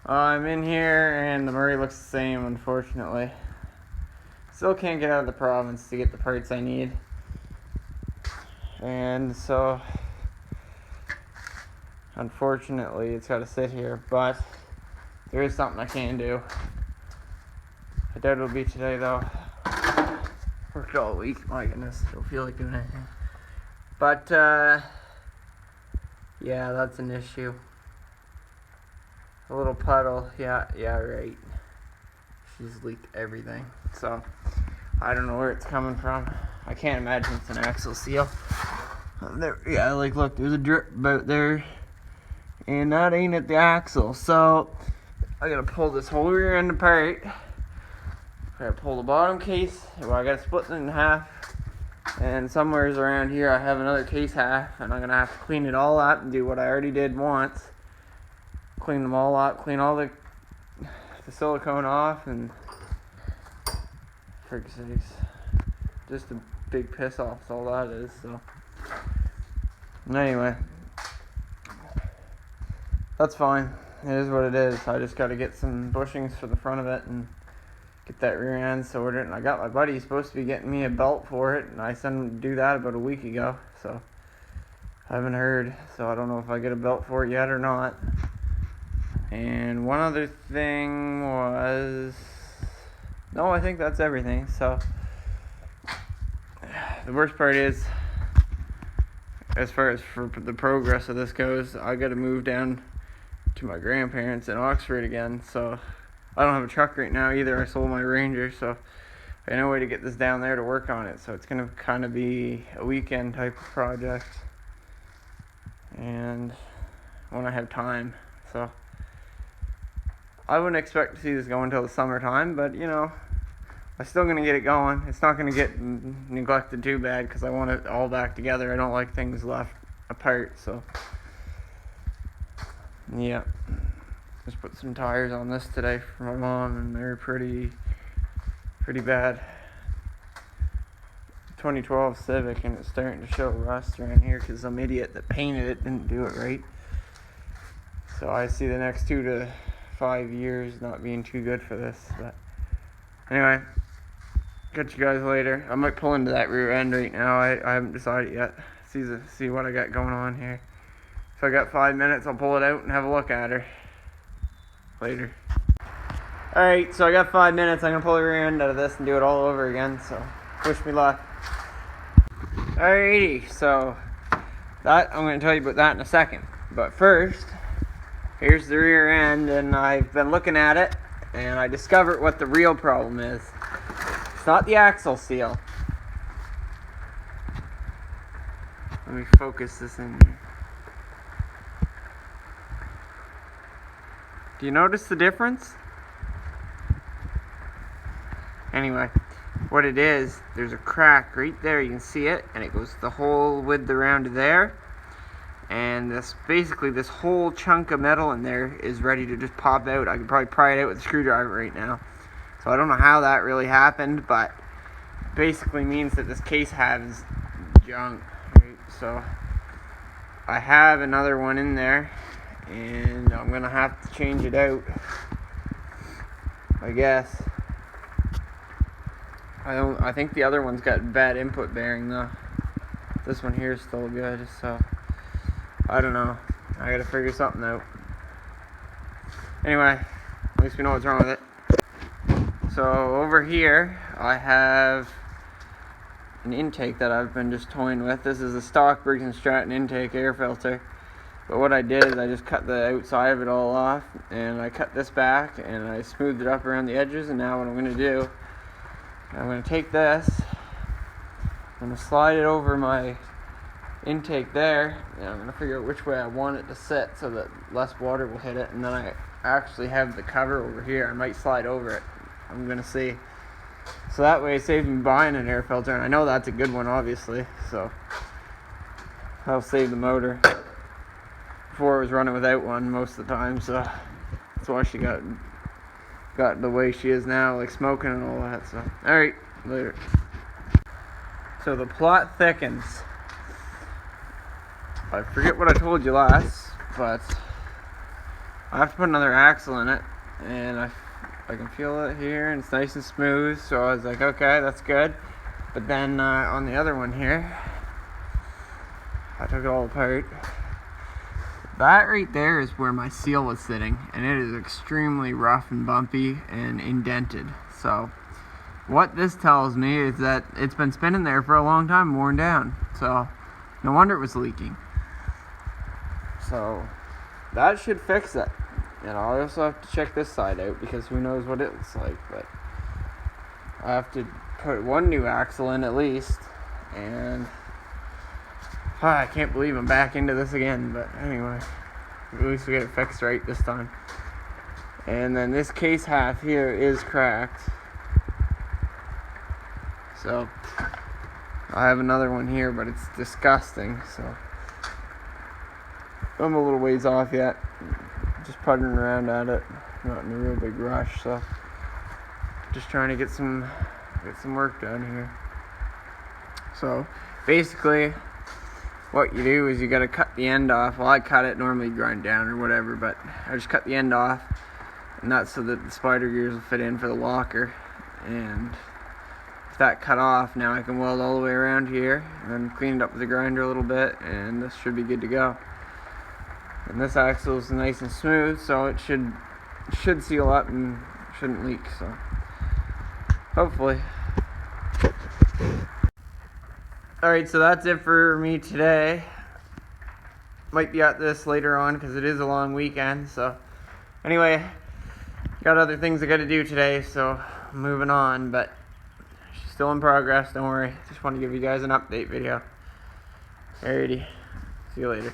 I'm in here and the Murray looks the same, unfortunately. Still can't get out of the province to get the parts I need. And so, unfortunately, it's got to sit here, but there is something I can do. I doubt it'll be today, though. Worked all week, my goodness, don't feel like doing anything. But, yeah, that's an issue. A little puddle, yeah, right. She's leaked everything, so I don't know where it's coming from. I can't imagine it's an axle seal. There, yeah, like look, there's a drip about there, and that ain't at the axle. So I gotta pull this whole rear end apart. I gotta pull the bottom case. Well, I gotta split it in half, and somewhere's around here I have another case half, and I'm gonna have to clean it all up and do what I already did once. Clean them all up, clean all the silicone off, and for sakes, just a big piss off is all that is. So anyway, that's fine. It is what it is. I just got to get some bushings for the front of it and get that rear end sorted. And I got my buddy supposed to be getting me a belt for it, and I sent him to do that about a week ago. So I haven't heard. So I don't know if I get a belt for it yet or not. And one other thing was, no, I think that's everything. So the worst part is, as far as for the progress of this goes, I got to move down to my grandparents in Oxford again. So I don't have a truck right now either. I sold my Ranger, so I had no way to get this down there to work on it. So it's going to kind of be a weekend type of project, and when I have time. So I wouldn't expect to see this go until the summertime, but you know, I'm still going to get it going. It's not going to get neglected too bad because I want it all back together. I don't like things left apart, so yeah. Just put some tires on this today for my mom, and they're pretty bad. 2012 Civic, and it's starting to show rust around here because some idiot that painted it didn't do it right. So I see the next 2 to 5 years not being too good for this. But anyway, catch you guys later. I might pull into that rear end right now. I haven't decided yet. See what I got going on here. If I got 5 minutes, I'll pull it out and have a look at her. Later. Alright, so I got 5 minutes. I'm going to pull the rear end out of this and do it all over again. So wish me luck. Alrighty, so that I'm going to tell you about that in a second. But first, here's the rear end, and I've been looking at it, and I discovered what the real problem is. It's not the axle seal. Let me focus this in here. Do you notice the difference? Anyway, what it is, there's a crack right there. You can see it, and it goes the whole width around to there. And this whole chunk of metal in there is ready to just pop out. I could probably pry it out with a screwdriver right now. So I don't know how that really happened, but basically means that this case has junk. Right? So I have another one in there, and I'm gonna have to change it out, I guess. I think the other one's got bad input bearing though. This one here is still good, so I don't know. I gotta figure something out. Anyway, at least we know what's wrong with it. So over here, I have an intake that I've been just toying with. This is a stock Briggs & Stratton intake air filter. But what I did is I just cut the outside of it all off, and I cut this back, and I smoothed it up around the edges. And now what I'm gonna do, I'm gonna take this, I'm gonna slide it over my intake there, and I'm gonna figure out which way I want it to sit so that less water will hit it. And then I actually have the cover over here. I might slide over it. I'm gonna see. So that way it saves me buying an air filter, and I know that's a good one, obviously. So that'll save the motor. Before I was running without one most of the time, so that's why she got the way she is now, like smoking and all that. So alright, later. So the plot thickens. I forget what I told you last, but I have to put another axle in it, and I can feel it here, and it's nice and smooth, so I was like, okay, that's good. But then on the other one here, I took it all apart. That right there is where my seal was sitting, and it is extremely rough and bumpy and indented. So what this tells me is that it's been spinning there for a long time, worn down. So no wonder it was leaking. So that should fix it. And I also have to check this side out because who knows what it looks like. But I have to put one new axle in at least. And I can't believe I'm back into this again. But anyway, at least we get it fixed right this time. And then this case half here is cracked. So I have another one here, but it's disgusting. So I'm a little ways off yet. Just puttering around at it. Not in a real big rush, so just trying to get some work done here. So basically what you do is you gotta cut the end off. Well, I cut it, normally grind down or whatever, but I just cut the end off, and that's so that the spider gears will fit in for the locker. And if that cut off, now I can weld all the way around here and clean it up with the grinder a little bit, and this should be good to go. And this axle is nice and smooth, so it should seal up and shouldn't leak. So hopefully. Alright, so that's it for me today. Might be at this later on because it is a long weekend. So anyway, got other things I got to do today, so I'm moving on, but she's still in progress, don't worry. Just want to give you guys an update video. Alrighty, see you later.